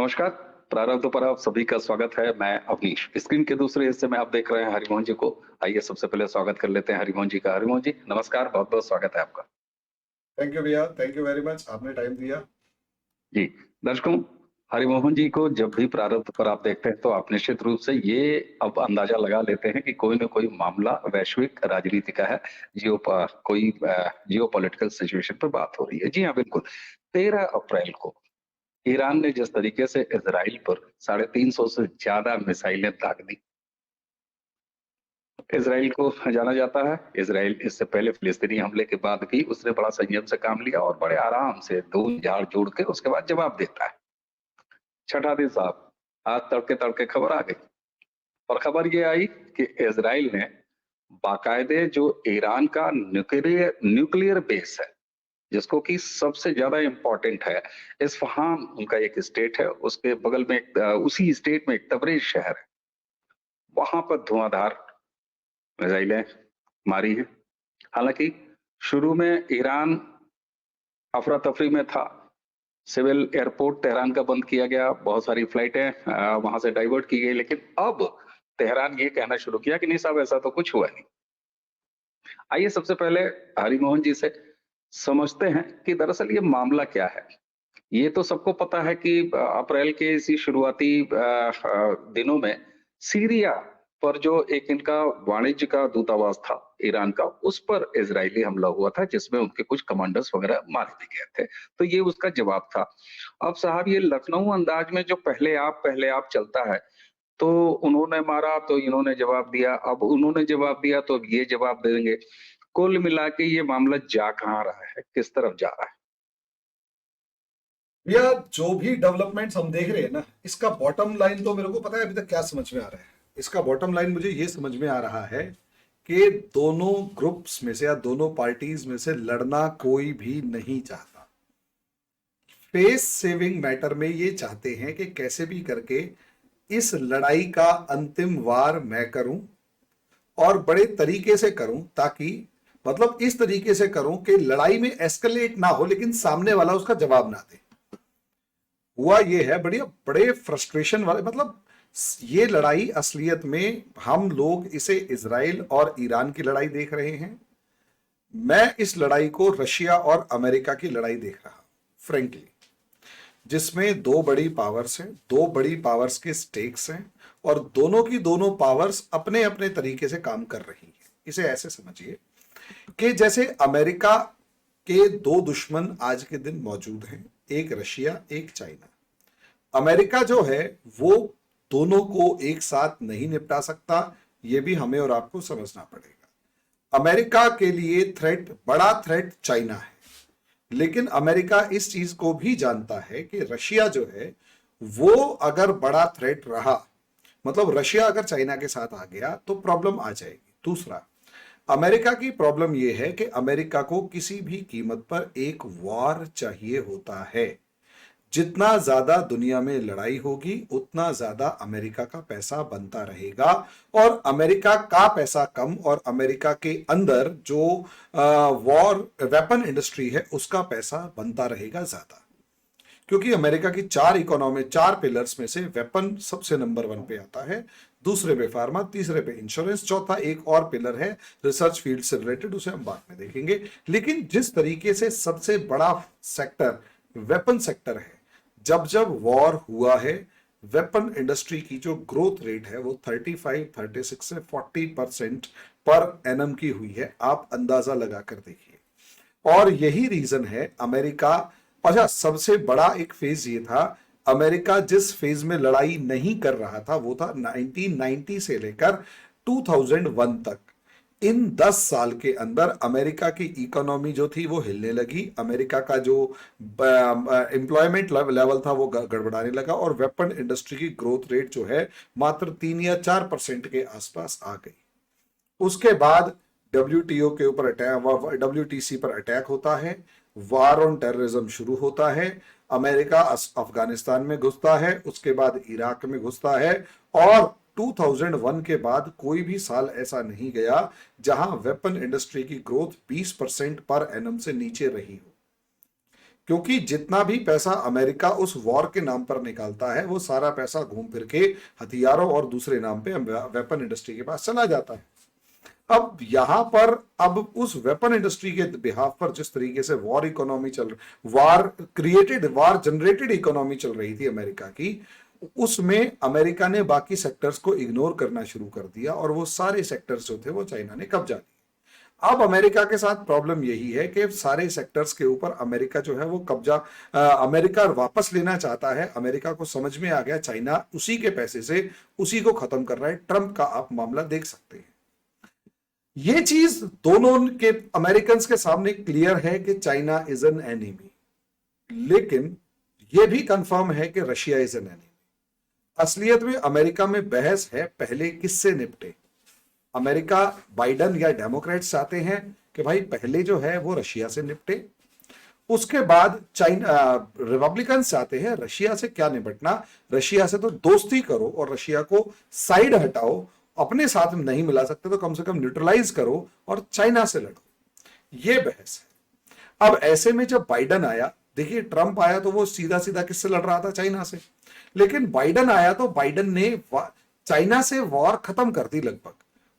नमस्कार। प्रारब्ध पर आप सभी का स्वागत है। मैं अवनीश। स्क्रीन के दूसरे हिस्से में आप देख रहे हैं हरिमोहन जी को। आइए सबसे पहले स्वागत कर लेते हैं हरिमोहन जी का। हरिमोहन जी नमस्कार, बहुत बहुत स्वागत है आपका। थैंक यू भैया, थैंक यू वेरी मच, आपने टाइम दिया। जी दर्शकों, हरिमोहन जी को जब भी प्रारब्ध पर आप देखते हैं तो आप निश्चित रूप से ये अब अंदाजा लगा लेते हैं कि कोई न कोई मामला वैश्विक राजनीति का है। कोई जियो पॉलिटिकल सिचुएशन पर बात हो रही है। जी हाँ, बिल्कुल। 13 अप्रैल को ईरान ने जिस तरीके से इजराइल पर 350 से ज्यादा मिसाइलें दाग दी। इजराइल को जाना जाता है, इजराइल इससे पहले फिलिस्तीनी हमले के बाद भी उसने बड़ा संयम से काम लिया और बड़े आराम से दो झाड़ जोड़ के उसके बाद जवाब देता है। छठा दिन साहब, आज तड़के तड़के खबर आ गई और खबर ये आई कि इजराइल ने बाकायदे जो ईरान का न्यूक्लियर न्यूक्लियर बेस है, जिसको कि सबसे ज्यादा इंपॉर्टेंट है, इस्फहान उनका एक स्टेट है, उसके बगल में उसी स्टेट में एक तबरेज शहर है, वहां पर धुआंधार मिसाइलें मारी है। हालांकि शुरू में ईरान अफरा तफरी में था। सिविल एयरपोर्ट तेहरान का बंद किया गया, बहुत सारी फ्लाइटें वहां से डाइवर्ट की गई, लेकिन अब तेहरान ये कहना शुरू किया कि नहीं साहब, ऐसा तो कुछ हुआ नहीं। आइए सबसे पहले हरिमोहन जी से समझते हैं कि दरअसल ये मामला क्या है। ये तो सबको पता है कि अप्रैल के इसी शुरुआती दिनों में सीरिया पर जो एक इनका वाणिज्य का दूतावास था ईरान का, उस पर इजरायली हमला हुआ था, जिसमें उनके कुछ कमांडर्स वगैरह मार दिए गए थे। तो ये उसका जवाब था। अब साहब, ये लखनऊ अंदाज में जो पहले आप चलता है, तो उन्होंने मारा तो इन्होंने जवाब दिया, अब उन्होंने जवाब दिया तो अब ये जवाब देंगे। कुल मिला के ये मामला जा कहाँ रहा है, किस तरफ जा रहा है? भैया, जो भी डेवलपमेंट्स हम देख रहे हैं ना, इसका बॉटम लाइन तो मेरे को पता है अभी तक क्या समझ में आ रहा है। इसका बॉटम लाइन मुझे ये समझ में आ रहा है कि दोनों ग्रुप्स में से या दोनों पार्टीज में से लड़ना कोई भी नहीं चाहता। फेस सेविंग मैटर में ये चाहते हैं कि कैसे भी करके इस लड़ाई का अंतिम वार मैं करूं और बड़े तरीके से करूं, ताकि मतलब इस तरीके से करूं कि लड़ाई में एस्केलेट ना हो लेकिन सामने वाला उसका जवाब ना दे। हुआ ये है बढ़िया, बड़े फ्रस्ट्रेशन वाले, मतलब ये लड़ाई असलियत में हम लोग इसे इजराइल और ईरान की लड़ाई देख रहे हैं। मैं इस लड़ाई को रशिया और अमेरिका की लड़ाई देख रहा हूं फ्रेंकली, जिसमें दो बड़ी पावर्स हैं, दो बड़ी पावर्स के स्टेक्स हैं और दोनों की दोनों पावर्स अपने अपने तरीके से काम कर रही है। इसे ऐसे समझिए कि जैसे अमेरिका के दो दुश्मन आज के दिन मौजूद हैं, एक रशिया एक चाइना। अमेरिका जो है वो दोनों को एक साथ नहीं निपटा सकता, ये भी हमें और आपको समझना पड़ेगा। अमेरिका के लिए थ्रेट, बड़ा थ्रेट चाइना है, लेकिन अमेरिका इस चीज को भी जानता है कि रशिया जो है वो अगर बड़ा थ्रेट रहा, मतलब रशिया अगर चाइना के साथ आ गया तो प्रॉब्लम आ जाएगी। दूसरा, अमेरिका की प्रॉब्लम यह है कि अमेरिका को किसी भी कीमत पर एक वॉर चाहिए होता है। जितना ज्यादा दुनिया में लड़ाई होगी उतना ज्यादा अमेरिका का पैसा बनता रहेगा, और अमेरिका का पैसा कम और अमेरिका के अंदर जो वॉर वेपन इंडस्ट्री है उसका पैसा बनता रहेगा ज्यादा। क्योंकि अमेरिका की चार इकोनॉमी, चार पिलर्स में से वेपन सबसे नंबर 1 पे आता है, दूसरे पे फार्मा, तीसरे पे इंश्योरेंस, चौथा एक और पिलर है रिसर्च फील्ड से रिलेटेड, उसे हम बाद में देखेंगे। लेकिन जिस तरीके से सबसे बड़ा सेक्टर वेपन सेक्टर है, जब जब वॉर हुआ है, वेपन इंडस्ट्री की जो ग्रोथ रेट है वो 35, 36 से 40% पर एनम की हुई है। आप अंदाजा लगाकर देखिए। और यही रीजन है अमेरिका। अच्छा, सबसे बड़ा एक फेज ये था, अमेरिका जिस फेज में लड़ाई नहीं कर रहा था वो था 1990 से लेकर 2001 तक। इन 10 साल के अंदर अमेरिका की इकोनॉमी जो थी वो हिलने लगी, अमेरिका का जो एम्प्लॉयमेंट लेवल था वो गड़बड़ाने लगा, और वेपन इंडस्ट्री की ग्रोथ रेट जो है मात्र 3 या 4% के आसपास आ गई। उसके बाद डब्ल्यूटीओ के ऊपर अटैक, डब्ल्यूटीसी पर अटैक होता है, वार ऑन टेररिज्म शुरू होता है, अमेरिका अफगानिस्तान में घुसता है, उसके बाद इराक में घुसता है, और 2001 के बाद कोई भी साल ऐसा नहीं गया जहां वेपन इंडस्ट्री की ग्रोथ 20% पर एनम से नीचे रही हो। क्योंकि जितना भी पैसा अमेरिका उस वॉर के नाम पर निकालता है वो सारा पैसा घूम फिर के हथियारों और दूसरे नाम पे वेपन इंडस्ट्री के पास चला जाता है। अब यहां पर अब उस वेपन इंडस्ट्री के बिहाफ पर जिस तरीके से वॉर जनरेटेड इकोनॉमी चल रही थी अमेरिका की, उसमें अमेरिका ने बाकी सेक्टर्स को इग्नोर करना शुरू कर दिया और वो सारे सेक्टर्स जो थे वो चाइना ने कब्जा लिया। अब अमेरिका के साथ प्रॉब्लम यही है कि सारे सेक्टर्स के ऊपर अमेरिका जो है वो अमेरिका वापस लेना चाहता है। अमेरिका को समझ में आ गया चाइना उसी के पैसे से उसी को खत्म कर रहा है। ट्रंप का आप मामला देख सकते हैं। ये चीज दोनों के अमेरिकन के सामने क्लियर है कि चाइना इज एन एनिमी, लेकिन यह भी कंफर्म है कि रशिया इज एन एनिमी। असलियत में अमेरिका में बहस है पहले किससे निपटे। अमेरिका बाइडन या डेमोक्रेट्स चाहते हैं कि भाई पहले जो है वो रशिया से निपटे, उसके बाद चाइना रिपब्लिकन्स चाहते हैं रशिया से क्या निपटना, रशिया से तो दोस्ती करो और रशिया को साइड हटाओ, अपने साथ में नहीं मिला सकते तो कम से कम न्यूट्रलाइज करो और चाइना से लड़ो। ये बहस है। अब ऐसे में जब बाइडन आया, देखिए ट्रंप आया तो वो सीधा सीधा किससे लड़ रहा था, चाइना से, लेकिन बाइडन आया तो बाइडन ने चाइना से वॉर खत्म कर दी। लगभग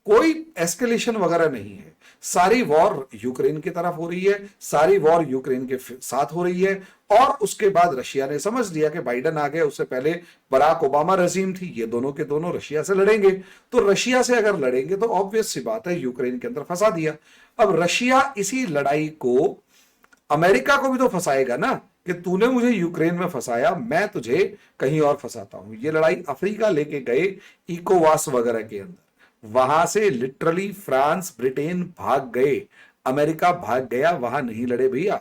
कोई एस्केलेशन वगैरह नहीं है। सारी वॉर यूक्रेन की तरफ हो रही है, सारी वॉर यूक्रेन के साथ हो रही है। और उसके बाद रशिया ने समझ लिया कि बाइडन आ गया, उससे पहले बराक ओबामा रजीम थी, ये दोनों के दोनों रशिया से लड़ेंगे। तो रशिया से अगर लड़ेंगे तो ऑब्वियस सी बात है यूक्रेन के अंदर फंसा दिया। अब रशिया इसी लड़ाई को अमेरिका को भी तो फंसाएगा ना, कि तूने मुझे यूक्रेन में फंसाया, मैं तुझे कहीं और फंसाता हूं। ये लड़ाई अफ्रीका लेके गए इकोवास वगैरह के अंदर, वहां से लिटरली फ्रांस ब्रिटेन भाग गए, अमेरिका भाग गया, वहां नहीं लड़े भैया,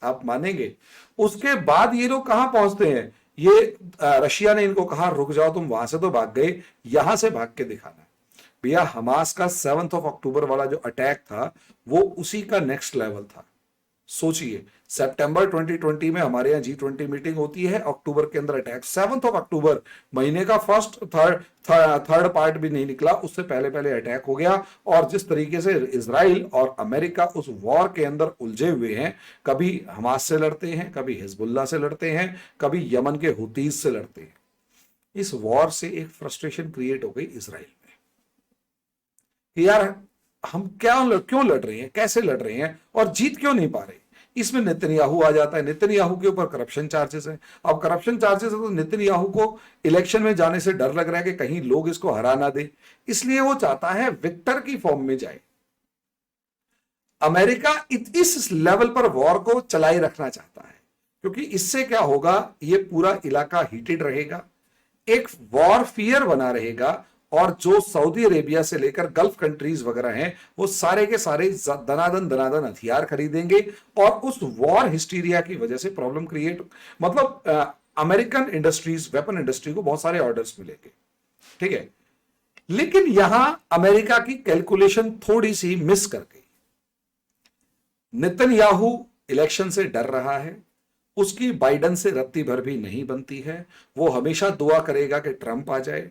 आप मानेंगे। उसके बाद ये लोग कहां पहुंचते हैं, ये रशिया ने इनको कहा रुक जाओ, तुम वहां से तो भाग गए, यहां से भाग के दिखाना। भैया हमास का 7 अक्टूबर वाला जो अटैक था वो उसी का नेक्स्ट लेवल था। सोचिए, सितंबर 2020 में हमारे यहाँ G20 मीटिंग होती है, अक्टूबर के अंदर अटैक, 7 अक्टूबर, महीने का फर्स्ट थर्ड पार्ट भी नहीं निकला, उससे पहले पहले अटैक हो गया। और जिस तरीके से इजराइल और अमेरिका उस वॉर के अंदर उलझे हुए हैं, कभी हमास से लड़ते हैं, कभी हिजबुल्लाह से लड़ते हैं, कभी यमन के हुतीज से लड़ते हैं। इस वॉर से एक फ्रस्ट्रेशन क्रिएट हो गई इजराइल में कि यार हम क्यों लड़ रहे हैं, कैसे लड़ रहे हैं और जीत क्यों नहीं पा रहे। इसमें नेतन्याहू आ जाता है, नेतन्याहू के ऊपर करप्शन चार्जेस है। अब करप्शन चार्जेस है तो नेतन्याहू को इलेक्शन में जाने से डर लग रहा है कि कहीं लोग इसको हरा ना दे, इसलिए वो चाहता है विक्टर की फॉर्म में जाए। अमेरिका इस लेवल पर वॉर को चलाए रखना चाहता है, क्योंकि इससे क्या होगा, ये पूरा इलाका हीटेड रहेगा, एक वॉर फियर बना रहेगा, और जो सऊदी अरेबिया से लेकर गल्फ कंट्रीज वगैरह हैं वो सारे के सारे दनादन हथियार खरीदेंगे और उस वॉर हिस्टीरिया की वजह से प्रॉब्लम क्रिएट, मतलब अमेरिकन इंडस्ट्रीज, वेपन इंडस्ट्री को बहुत सारे ऑर्डर्स मिलेंगे, ठीक है। लेकिन यहां अमेरिका की कैलकुलेशन थोड़ी सी मिस कर गई। नेतन्याहू इलेक्शन से डर रहा है, उसकी बाइडन से रत्ती भर भी नहीं बनती है, वो हमेशा दुआ करेगा कि ट्रंप आ जाए,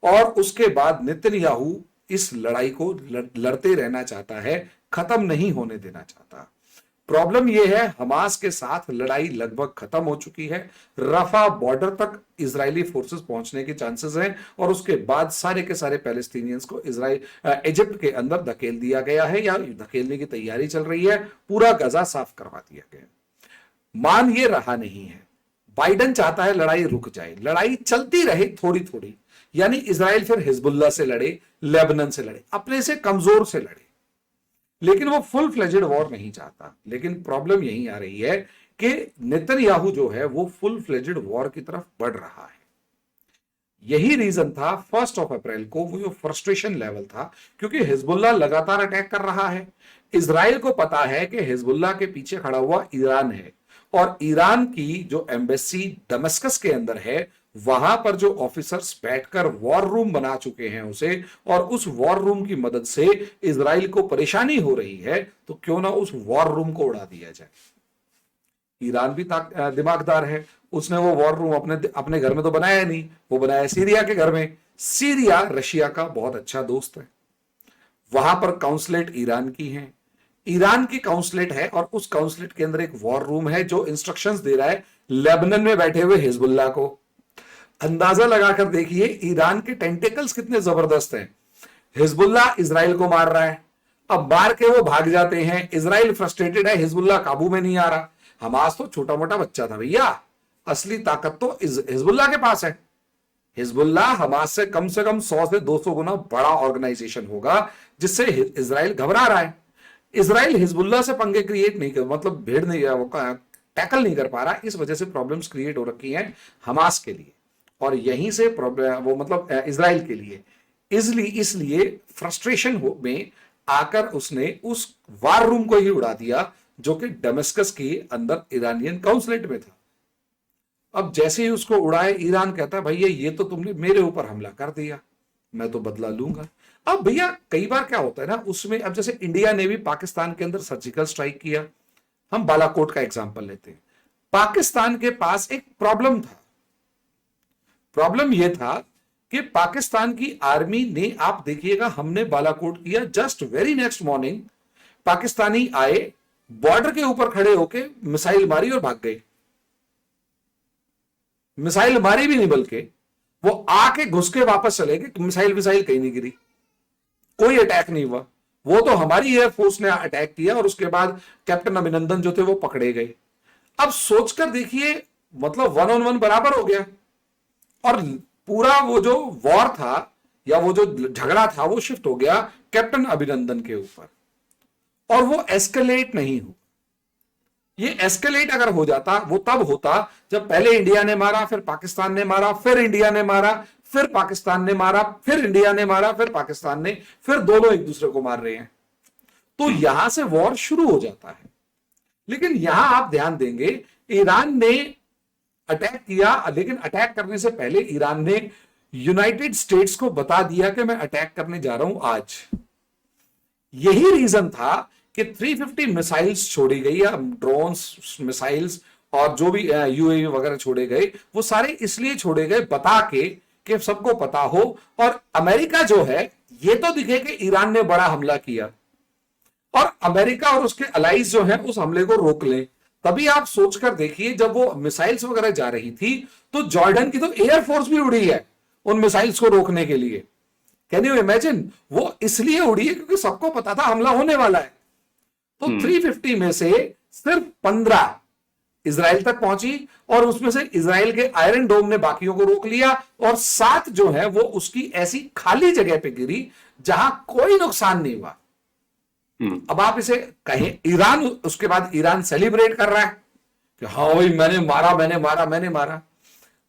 और उसके बाद नेतन्याहू इस लड़ाई को लड़ते रहना चाहता है, खत्म नहीं होने देना चाहता। प्रॉब्लम यह है, हमास के साथ लड़ाई लगभग खत्म हो चुकी है, रफा बॉर्डर तक इजरायली फोर्सेस पहुंचने के चांसेस हैं, और उसके बाद सारे के सारे पैलेस्टीनियंस को इजिप्ट के अंदर धकेल दिया गया है या धकेलने की तैयारी चल रही है, पूरा गजा साफ करवा दिया गया। मान ये रहा नहीं है, बाइडन चाहता है लड़ाई रुक जाए, लड़ाई चलती रहे थोड़ी थोड़ी, यानी इजराइल फिर हिजबुल्लाह से लड़े, लेबनान से लड़े, अपने से कमजोर से लड़े, लेकिन वो फुल फ्लेजेड वॉर नहीं चाहता। लेकिन प्रॉब्लम यही आ रही है कि नेतन्याहू जो है वो फुल फ्लेजेड वॉर की तरफ बढ़ रहा है। यही रीजन था 1 अप्रैल को वो जो फ्रस्ट्रेशन लेवल था, क्योंकि हिजबुल्लाह लगातार अटैक कर रहा है। इजराइल को पता है कि हिजबुल्लाह के पीछे खड़ा हुआ ईरान है, और ईरान की जो एम्बेसी दमस्कस के अंदर है, वहां पर जो ऑफिसर्स बैठकर वॉर रूम बना चुके हैं उसे, और उस वॉर रूम की मदद से इजराइल को परेशानी हो रही है, तो क्यों ना उस वॉर रूम को उड़ा दिया जाए। ईरान भी दिमागदार है, उसने वो वॉर रूम अपने घर में तो बनाया नहीं, वो बनाया सीरिया के घर में। सीरिया रशिया का बहुत अच्छा दोस्त है, वहां पर काउंसलेट ईरान की है, ईरान की काउंसलेट है और उस काउंसलेट के अंदर एक वॉर रूम है जो इंस्ट्रक्शंस दे रहा है लेबनान में बैठे हुए हिजबुल्लाह को। अंदाजा लगाकर देखिए ईरान के टेंटिकल्स कितने जबरदस्त हैं। हिजबुल्लाह इजराइल को मार रहा है, अब मार के वो भाग जाते हैं, इजराइल फ्रस्ट्रेटेड है, हिजबुल्लाह काबू में नहीं आ रहा। हमास तो छोटा मोटा बच्चा था भैया, असली ताकत तो हिजबुल्लाह के पास है। हिजबुल्लाह हमास से कम 100 से 200 गुना बड़ा ऑर्गेनाइजेशन होगा, जिससे इजराइल घबरा रहा है। इजराइल हिजबुल्लाह से पंगे क्रिएट नहीं कर, मतलब भेड़ नहीं, वो टैकल नहीं कर पा रहा, इस वजह से प्रॉब्लम्स क्रिएट हो रखी हैं हमास के लिए, और यहीं से प्रॉब्लम वो मतलब इजराइल के लिए। इसलिए फ्रस्ट्रेशन में आकर उसने उस वार रूम को ही उड़ा दिया जो कि दमिश्कस के अंदर ईरानियन काउंसलेट में था। अब जैसे ही उसको उड़ाए, ईरान कहता है भैया ये तो तुमने मेरे ऊपर हमला कर दिया, मैं तो बदला लूंगा। अब भैया कई बार क्या होता है ना उसमें, अब जैसे इंडिया ने भी पाकिस्तान के अंदर सर्जिकल स्ट्राइक किया, हम बालाकोट का एग्जांपल लेते हैं। पाकिस्तान के पास एक प्रॉब्लम था, प्रॉब्लम यह था कि पाकिस्तान की आर्मी ने, आप देखिएगा हमने बालाकोट किया, just very next morning Pakistani आए, बॉर्डर के ऊपर खड़े होके मिसाइल मारी और भाग गए। मिसाइल मारी भी नहीं, बल्कि वो आके घुस के वापस चले गए, मिसाइल कहीं नहीं गिरी, कोई अटैक नहीं हुआ। वो तो हमारी एयरफोर्स ने अटैक किया और उसके बाद कैप्टन अभिनंदन जो थे वो पकड़े गए। अब सोचकर देखिए, मतलब 1 on 1 बराबर हो गया, और पूरा वो जो वॉर था या वो जो झगड़ा था वो शिफ्ट हो गया कैप्टन अभिनंदन के ऊपर, और वो एस्केलेट नहीं हो। ये एस्केलेट अगर हो जाता, वो तब होता जब पहले इंडिया ने मारा, फिर पाकिस्तान ने मारा, फिर इंडिया ने मारा, फिर पाकिस्तान ने मारा, फिर इंडिया ने मारा, फिर पाकिस्तान ने, फिर दोनों एक दूसरे को मार रहे हैं, तो यहां से वॉर शुरू हो जाता है। लेकिन यहां आप ध्यान देंगे, ईरान ने अटैक किया, लेकिन अटैक करने से पहले ईरान ने यूनाइटेड स्टेट्स को बता दिया कि मैं अटैक करने जा रहा हूं आज। यही रीजन था कि 350 मिसाइल्स छोड़ी गई, या ड्रोन्स, मिसाइल्स और जो भी यूएवी वगैरह छोड़े गए, वो सारे इसलिए छोड़े गए बता के कि सबको पता हो, और अमेरिका जो है ये तो दिखे कि ईरान ने बड़ा हमला किया, और अमेरिका और उसके अलाइज जो है उस हमले को रोक लें। तभी आप सोचकर देखिए, जब वो मिसाइल्स वगैरह जा रही थी तो जॉर्डन की तो एयरफोर्स भी उड़ी है उन मिसाइल्स को रोकने के लिए। Can you imagine? वो इसलिए उड़ी है क्योंकि सबको पता था हमला होने वाला है। तो 350 में से सिर्फ 15 इजराइल तक पहुंची, और उसमें से इजराइल के आयरन डोम ने बाकियों को रोक लिया, और 7 जो है वो उसकी ऐसी खाली जगह पे गिरी जहां कोई नुकसान नहीं हुआ। अब आप इसे कहें, ईरान उसके बाद ईरान सेलिब्रेट कर रहा है कि हाँ भाई मैंने मारा, मैंने मारा, मैंने मारा।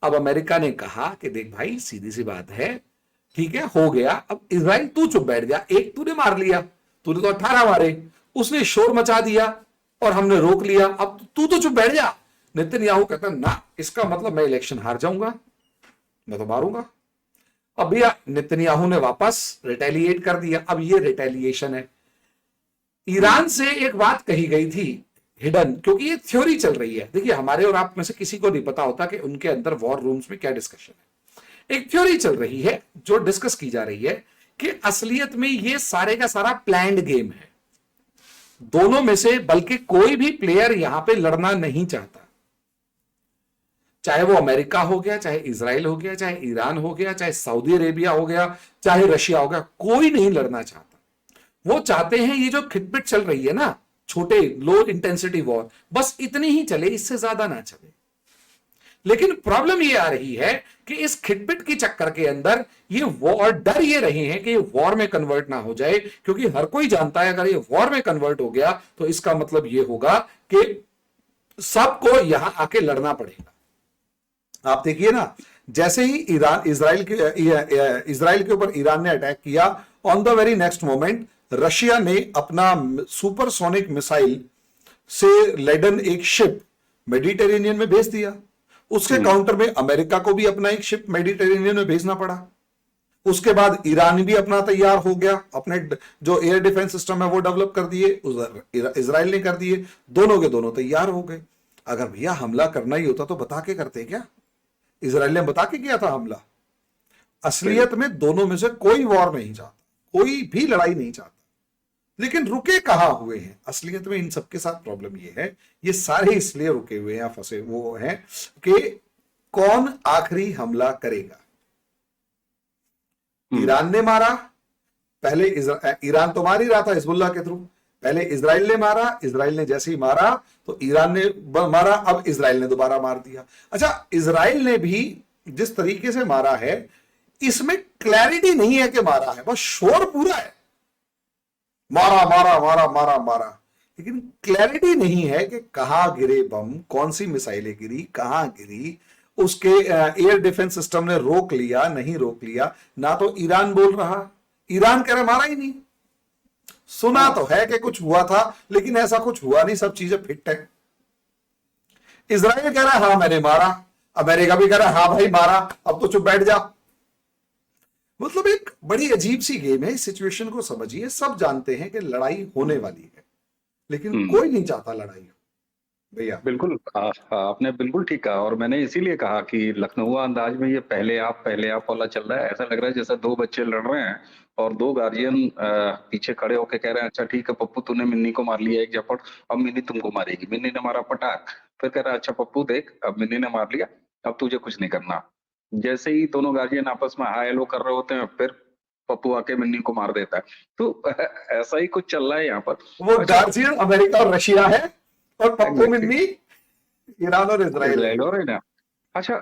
अब अमेरिका ने कहा कि देख भाई सीधी सी बात है, ठीक है हो गया, अब इजराइल तू चुप बैठ गया, एक तूने मार लिया, तूने तो 18 मारे, उसने शोर मचा दिया और हमने रोक लिया, अब तू तो चुप बैठ जा। नेतन्याहू कहता ना, इसका मतलब मैं इलेक्शन हार जाऊंगा, मैं तो मारूंगा। अब भैया नेतन्याहू ने वापस रिटेलिएट कर दिया। अब ये रिटेलिएशन है। ईरान से एक बात कही गई थी हिडन, क्योंकि ये थ्योरी चल रही है। देखिए हमारे और आप में से किसी को नहीं पता होता कि उनके अंदर वॉर रूम्स में क्या डिस्कशन है। एक थ्योरी चल रही है जो डिस्कस की जा रही है कि असलियत में ये सारे का सारा प्लान्ड गेम है दोनों में से, बल्कि कोई भी प्लेयर यहां पे लड़ना नहीं चाहता। चाहे वो अमेरिका हो गया, चाहे इजराइल हो गया, चाहे ईरान हो गया, चाहे सऊदी अरेबिया हो गया, चाहे रशिया हो गया, कोई नहीं लड़ना चाहता। वो चाहते हैं ये जो खिटपिट चल रही है ना, छोटे लो इंटेंसिटी वॉर, बस इतनी ही चले, इससे ज्यादा ना चले। लेकिन प्रॉब्लम ये आ रही है कि इस खिटपिट की चक्कर के अंदर ये वॉर, डर ये रहे हैं कि ये वॉर में कन्वर्ट ना हो जाए, क्योंकि हर कोई जानता है अगर ये वॉर में कन्वर्ट हो गया तो इसका मतलब ये होगा कि सबको यहां आके लड़ना पड़ेगा। आप देखिए ना, जैसे ही इजराइल के ऊपर ईरान ने अटैक किया, on the very next moment Russia ने अपना सुपरसोनिक मिसाइल से लेडन एक शिप मेडिटेरेनियन में भेज दिया। उसके काउंटर में अमेरिका को भी अपना एक शिप मेडिटेरेनियन में भेजना पड़ा। उसके बाद ईरान भी अपना तैयार हो गया, अपने जो एयर डिफेंस सिस्टम है वो डेवलप कर दिए, उधर इजराइल ने कर दिए, दोनों के दोनों तैयार हो गए। अगर भैया हमला करना ही होता तो बता के करते क्या? इजराइल ने बता के किया था हमला। असलियत में दोनों में से कोई वॉर नहीं चाहता, कोई भी लड़ाई नहीं चाहता, लेकिन रुके कहां हुए हैं असलियत में? इन सबके साथ प्रॉब्लम ये है, ये सारे इसलिए रुके हुए हैं, फंसे वो हैं कि कौन आखिरी हमला करेगा। ईरान ने मारा पहले, ईरान तो मार ही रहा था हिजबुल्लाह के थ्रू, पहले इजराइल ने मारा, इजराइल ने जैसे ही मारा तो ईरान ने मारा, अब इजराइल ने दोबारा मार दिया। अच्छा, इजराइल ने भी जिस तरीके से मारा है इसमें क्लैरिटी नहीं है कि मारा है, बस शोर पूरा है, मारा मारा मारा मारा मारा, लेकिन क्लैरिटी नहीं है कि कहां गिरे बम, कौन सी मिसाइलें गिरी, कहां गिरी, उसके एयर डिफेंस सिस्टम ने रोक लिया नहीं रोक लिया। ना तो ईरान बोल रहा, ईरान कह रहा मारा ही नहीं, सुना तो है कि कुछ हुआ था लेकिन ऐसा कुछ हुआ नहीं, सब चीजें फिट है। इजराइल कह रहा है हाँ मैंने मारा, अमेरिका भी कह रहा है हाँ भाई मारा, अब तो चुप बैठ जा। मतलब एक बड़ी अजीब सी गेम है। इस सिचुएशन को समझिए, सब जानते हैं कि लड़ाई होने वाली है लेकिन कोई नहीं चाहता लड़ाई हो भैया। बिल्कुल, आपने बिल्कुल ठीक कहा। और मैंने इसीलिए कहा कि लखनऊ अंदाज में ये पहले आप वाला चल रहा है। ऐसा लग रहा है जैसे दो बच्चे लड़ रहे हैं और दो गार्जियन पीछे खड़े होके कह रहे हैं अच्छा ठीक है पप्पू तूने मिन्नी को मार लिया एक झपट, अब मिन्नी तुमको मारेगी। मिन्नी ने मारा पटाख, फिर कह रहा है अच्छा पप्पू देख अब मिन्नी ने मार लिया, अब तुझे कुछ नहीं करना। जैसे ही दोनों गार्जियन आपस में हाय हेलो कर रहे होते हैं फिर पप्पू आके मिन्नी को मार देता है। तो ऐसा ही कुछ चल रहा है यहाँ पर। वो अच्छा, गार्जियन अमेरिका और रशिया है और पप्पू exactly, मिन्नी ईरान और इजराइल है। इजराइल और है ना। अच्छा,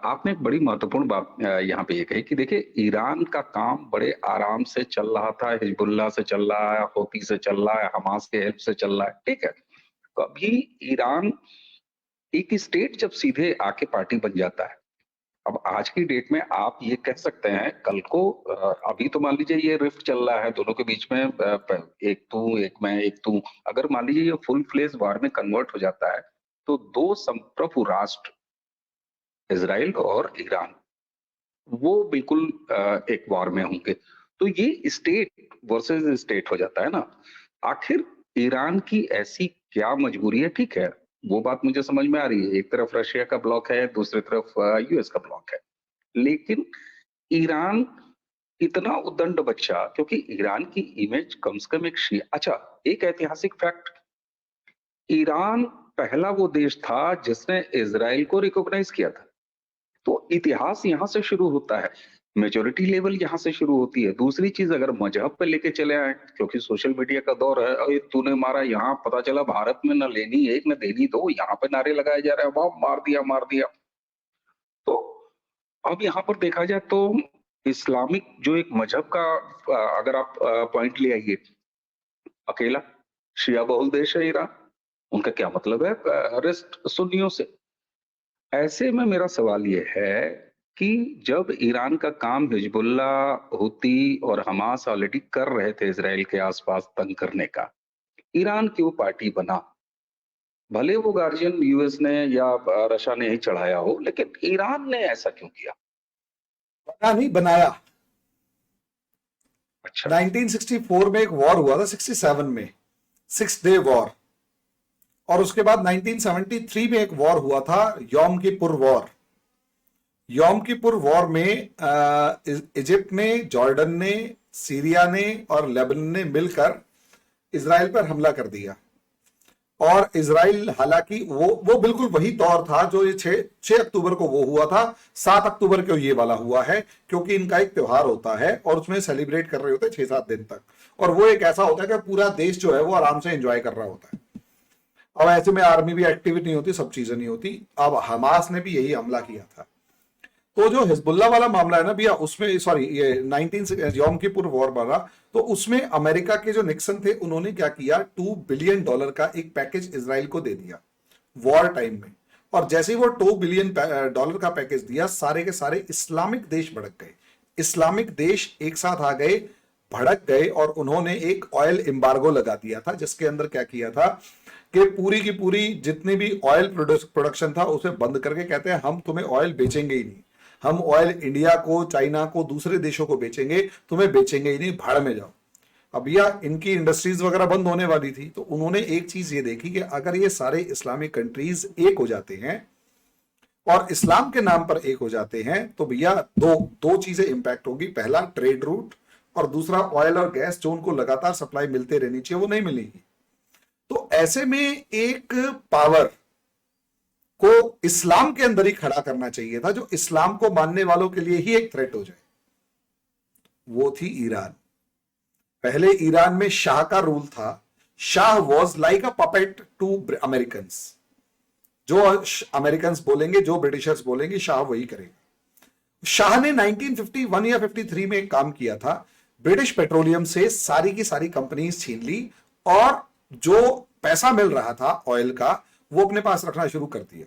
आपने एक बड़ी महत्वपूर्ण बात यहाँ पे ये कही कि देखिए ईरान का काम बड़े आराम से चल रहा था, हिजबुल्लाह से चल रहा है, हौती से चल रहा है, हमास के हेल्प से चल रहा है, ठीक है। कभी ईरान एक स्टेट जब सीधे आके पार्टी बन जाता है, अब आज की डेट में आप ये कह सकते हैं कल को अभी तो मान लीजिए ये रिफ्ट चल रहा है दोनों के बीच में, एक तू एक मैं एक तू, अगर मान लीजिए ये फुल फ्लेज वार में कन्वर्ट हो जाता है तो दो संप्रभु राष्ट्र इजराइल और ईरान वो बिल्कुल एक वॉर में होंगे। तो ये स्टेट वर्सेस स्टेट हो जाता है ना। आखिर ईरान की ऐसी क्या मजबूरी है? ठीक है, वो बात मुझे समझ में आ रही है, एक तरफ रशिया का ब्लॉक है, दूसरी तरफ यूएस का ब्लॉक है, लेकिन ईरान इतना उद्दंड बच्चा, क्योंकि ईरान की इमेज कम से कम एक अच्छा, एक ऐतिहासिक फैक्ट, ईरान पहला वो देश था जिसने इजराइल को रिकॉग्नाइज किया था। तो इतिहास यहाँ से शुरू होता है, मेजोरिटी लेवल यहाँ से शुरू होती है। दूसरी चीज अगर मजहब पे लेके चले आए, क्योंकि सोशल मीडिया का दौर है, अरे तूने मारा, यहाँ पता चला भारत में न लेनी एक न देनी दो, यहाँ पे नारे लगाए जा रहे हैं, वाह मार दिया मार दिया। तो अब यहाँ पर देखा जाए तो इस्लामिक जो एक मजहब का अगर आप पॉइंट ले आइए, अकेला शिया बहुल देश है ईरान, उनका क्या मतलब है रेस्ट सुन्नियों से। ऐसे में मेरा सवाल ये है कि जब ईरान का काम हिजबुल्ला, हुती और हमास ऑलरेडी कर रहे थे इजराइल के आसपास तंग करने का, ईरान क्यों पार्टी बना? भले वो गार्जियन यूएस ने या रशिया ने ही चढ़ाया हो, लेकिन ईरान ने ऐसा क्यों किया? बना नहीं, बनाया। अच्छा, 1964 में एक वॉर हुआ था, 67 में 6 डे वॉर, और उसके बाद 1973 में एक वॉर हुआ था, यौम किपुर वॉर। यौम किपुर वॉर में इजिप्ट ने, जॉर्डन ने, सीरिया ने और लेबनान ने मिलकर इजराइल पर हमला कर दिया। और इजराइल, हालांकि वो बिल्कुल वही दौर था जो ये 6 अक्टूबर को वो हुआ था, 7 अक्टूबर को ये वाला हुआ है, क्योंकि इनका एक त्योहार होता है और उसमें सेलिब्रेट कर रहे होते हैं 6-7 दिन तक, और वो एक ऐसा होता है कि पूरा देश जो है वो आराम से एंजॉय कर रहा होता है। अब ऐसे में आर्मी भी एक्टिव नहीं होती, सब चीजें नहीं होती। अब हमास ने भी यही हमला किया था। तो जो हिजबुल्ला वाला मामला है ना भैया, उसमें सॉरी ये 19 यौम किपुर वॉर वाला, तो उसमें अमेरिका के जो निक्सन थे उन्होंने क्या किया, $2 बिलियन का एक पैकेज इजराइल को दे दिया वॉर टाइम में। और जैसे ही वो $2 बिलियन का पैकेज दिया, सारे के सारे इस्लामिक देश भड़क गए। इस्लामिक देश एक साथ आ गए, भड़क गए, और उन्होंने एक ऑयल एम्बार्गो लगा दिया था, जिसके अंदर क्या किया था कि पूरी की पूरी जितनी भी ऑयल प्रोडक्शन था उसे बंद करके कहते हैं हम तुम्हें ऑयल बेचेंगे ही नहीं, हम ऑयल इंडिया को, चाइना को, दूसरे देशों को बेचेंगे, तुम्हें बेचेंगे ही नहीं, भाड़ में जाओ। अब यह इनकी इंडस्ट्रीज वगैरह बंद होने वाली थी, तो उन्होंने एक चीज ये देखी कि अगर ये सारे इस्लामिक कंट्रीज एक हो जाते हैं और इस्लाम के नाम पर एक हो जाते हैं तो भैया दो चीजें इंपैक्ट होगी। पहला ट्रेड रूट, और दूसरा ऑयल और गैस जो उनको लगातार सप्लाई मिलते रहनी चाहिए वो नहीं मिलेगी। तो ऐसे में एक पावर को इस्लाम के अंदर ही खड़ा करना चाहिए था जो इस्लाम को मानने वालों के लिए ही एक थ्रेट हो जाए, वो थी ईरान। पहले ईरान में शाह का रूल था। Shah was like a puppet to Americans. जो अमेरिकन्स बोलेंगे, जो ब्रिटिशर्स बोलेंगे, शाह वही करेगा। शाह ने 1951 या 53 में एक काम किया था, ब्रिटिश पेट्रोलियम से सारी की सारी कंपनीज छीन ली और जो पैसा मिल रहा था ऑयल का वो अपने पास रखना शुरू कर दिया।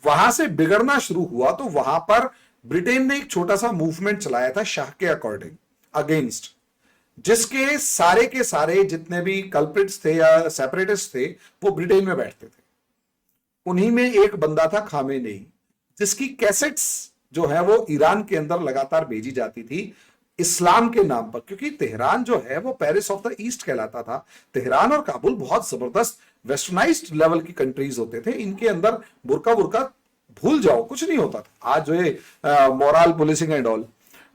वहां से बिगड़ना शुरू हुआ तो वहां पर ब्रिटेन ने एक छोटा सा मूवमेंट चलाया था शाह के अकॉर्डिंग अगेंस्ट, जिसके सारे के सारे जितने भी कल्प्रिट्स थे या सेपरेटिस्ट थे वो ब्रिटेन में बैठते थे। उन्हीं में एक बंदा था खामेनेई, जिसकी कैसेट्स जो है वो ईरान के अंदर लगातार भेजी जाती थी इस्लाम के नाम पर, क्योंकि तेहरान जो है वो पेरिस ऑफ द ईस्ट कहलाता था। तेहरान और काबुल बहुत जबरदस्त वेस्टर्नाइज्ड लेवल की कंट्रीज होते थे, इनके अंदर बुर्का बुर्का भूल जाओ कुछ नहीं होता था। आज जो है मोरल पुलिसिंग एंड ऑल,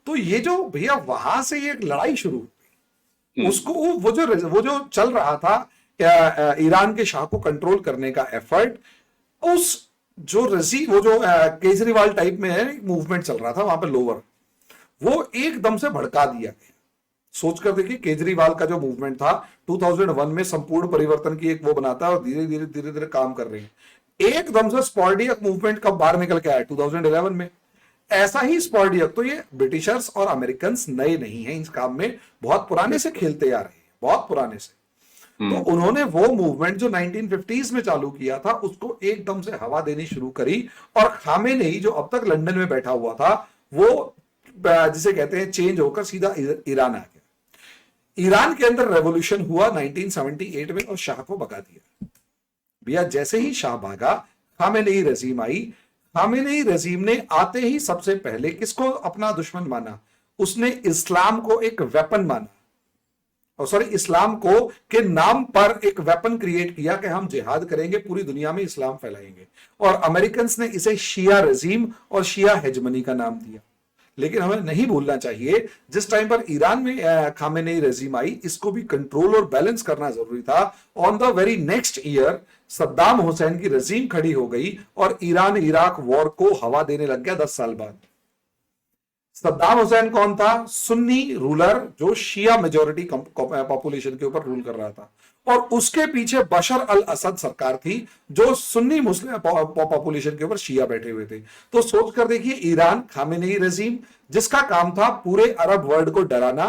तो ये जो भैया वहां से ये एक लड़ाई शुरू हुई, उसको वो जो चल रहा था ईरान के शाह को कंट्रोल करने का एफर्ट, उस जो केजरीवाल टाइप में है मूवमेंट चल रहा था वहां पे लोअर, वो एकदम से भड़का दिया गया। सोचकर देखिए केजरीवाल का जो मूवमेंट था 2001 में संपूर्ण परिवर्तन की एक वो बनाता है और धीरे धीरे काम कर रहे हैं, एकदम से स्पॉर्डियक मूवमेंट कब बाहर निकल के आया 2011 में। ऐसा ही स्पॉर्डियक, तो ये ब्रिटिशर्स और अमेरिकन नए नहीं हैं इस काम में, बहुत पुराने से खेलते आ रहे हैं, बहुत पुराने से। तो उन्होंने वो मूवमेंट जो 1950s में चालू किया था उसको एकदम से हवा देनी शुरू करी और खामेनेई जो अब तक लंदन में बैठा हुआ था वो जिसे कहते हैं चेंज होकर सीधा ईरान आ गया। ईरान के अंदर रेवोल्यूशन हुआ 1978 में और शाह को भगा दिया। भैया जैसे ही शाह भागा खामेनेई रजीम आई। खामेनेई रजीम ने आते ही सबसे पहले किसको अपना दुश्मन माना? उसने इस्लाम को एक वेपन माना, और सॉरी इस्लाम को के नाम पर एक वेपन क्रिएट किया कि हम जिहाद करेंगे, पूरी दुनिया में इस्लाम फैलाएंगे। और अमेरिकन ने इसे शिया रजीम और शिया हेजमनी का नाम दिया। लेकिन हमें नहीं भूलना चाहिए जिस टाइम पर ईरान में खामेनेई रजीम आई, इसको भी कंट्रोल और बैलेंस करना जरूरी था। On the very next year Saddam Hussain की रजीम खड़ी हो गई और ईरान इराक वॉर को हवा देने लग गया 10 साल बाद। सद्दाम हुसैन कौन था? सुन्नी रूलर जो शिया मेजोरिटी पॉपुलेशन के ऊपर रूल कर रहा था, और उसके पीछे बशर अल असद सरकार थी जो सुन्नी मुस्लिम पॉपुलेशन के ऊपर शिया बैठे हुए थे। तो सोच कर देखिए ईरान खामेनेई रजीम जिसका काम था पूरे अरब वर्ल्ड को डराना,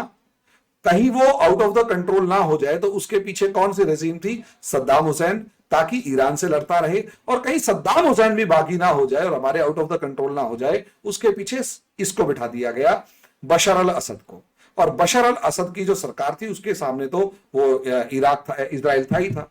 कहीं वो आउट ऑफ द कंट्रोल ना हो जाए, तो उसके पीछे कौन सी रजीम थी? सद्दाम हुसैन, ताकि ईरान से लड़ता रहे। और कहीं सद्दाम हुसैन भी बागी ना हो जाए और हमारे आउट ऑफ द कंट्रोल ना हो जाए, उसके पीछे इसको बिठा दिया गया, बशर अल असद को। और बशर अल असद की जो सरकार थी उसके सामने तो वो इराक था, इजराइल था ही था।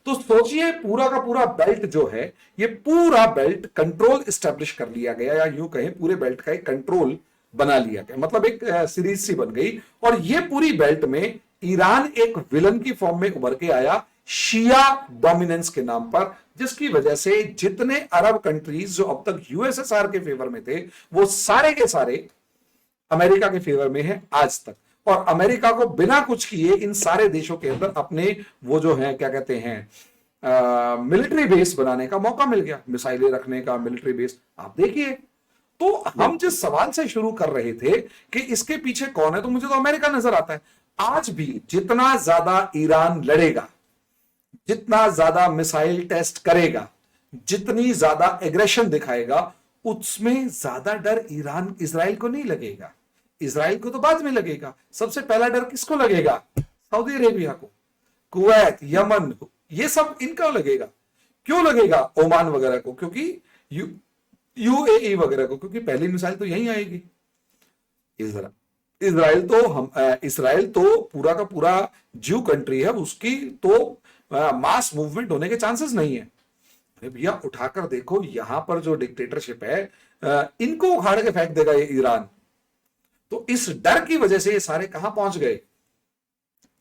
तो सोचिए पूरा का पूरा बेल्ट जो है, ये पूरा बेल्ट कंट्रोल स्टैब्लिश कर लिया गया, या यूं कहें पूरे बेल्ट का एक कंट्रोल बना लिया गया, मतलब एक सीरीज सी बन गई। और ये पूरी बेल्ट में ईरान एक विलन की फॉर्म में उभर के आया शिया डोमिनेंस के नाम पर, जिसकी वजह से जितने अरब कंट्रीज जो अब तक यूएसएसआर के फेवर में थे वो सारे के सारे अमेरिका के फेवर में है आज तक। और अमेरिका को बिना कुछ किए इन सारे देशों के अंदर अपने वो जो है क्या कहते हैं मिलिट्री बेस बनाने का मौका मिल गया, मिसाइलें रखने का मिलिट्री बेस। आप देखिए, तो हम जिस सवाल से शुरू कर रहे थे कि इसके पीछे कौन है, तो मुझे तो अमेरिका नजर आता है। आज भी जितना ज्यादा ईरान लड़ेगा, जितना ज्यादा मिसाइल टेस्ट करेगा, जितनी ज्यादा एग्रेशन दिखाएगा, उसमें ज्यादा डर ईरान इजराइल को नहीं लगेगा। इजराइल को तो बाद में लगेगा। सबसे पहला डर किसको लगेगा? सऊदी अरेबिया को, कुवैत, यमन, ये सब इनको लगेगा। क्यों लगेगा? ओमान वगैरह को, क्योंकि यूएई वगैरह को, क्योंकि पहली मिसाइल तो यहीं आएगी। इसराइल तो पूरा का पूरा ज्यू कंट्री है, उसकी तो मास मूवमेंट होने के चांसेस नहीं है। अरे भैया उठाकर देखो, यहां पर जो डिक्टेटरशिप है इनको उखाड़ के फेंक देगा ये ईरान। तो इस डर की वजह से ये सारे कहां पहुंच गए?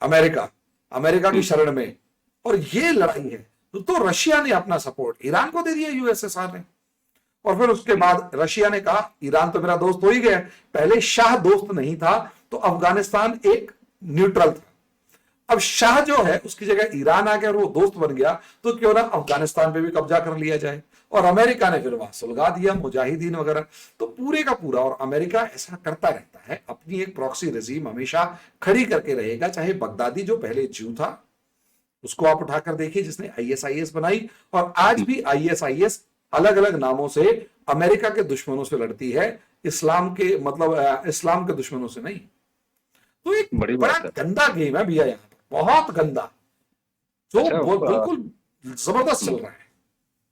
अमेरिका की शरण में। और ये लड़ाई है तो रशिया ने अपना सपोर्ट ईरान को दे दिया, यूएसएसआर ने। और फिर उसके बाद रशिया ने कहा ईरान तो मेरा दोस्त हो ही गया। पहले शाह दोस्त नहीं था, तो अफगानिस्तान एक न्यूट्रल था। अब शाह जो है उसकी जगह ईरान आ गया और वो दोस्त बन गया, तो क्यों ना अफगानिस्तान पे भी कब्जा कर लिया जाए। और अमेरिका ने फिर वहां सुलगा दिया मुजाहिदीन वगैरह। तो पूरे का पूरा, और अमेरिका ऐसा करता रहता है, अपनी एक प्रॉक्सी रेजीम हमेशा खड़ी करके रहेगा। चाहे बगदादी जो पहले ज्यू था उसको आप उठाकर देखिए, जिसने आईएसआईएस बनाई, और आज भी आईएसआईएस अलग अलग नामों से अमेरिका के दुश्मनों से लड़ती है, इस्लाम के मतलब इस्लाम के दुश्मनों से नहीं। तो एक बड़ी बड़ा बात है। गंदा गेम है भैया यहाँ पर, बहुत गंदा, जो अच्छा बिल्कुल जबरदस्त चल रहा है।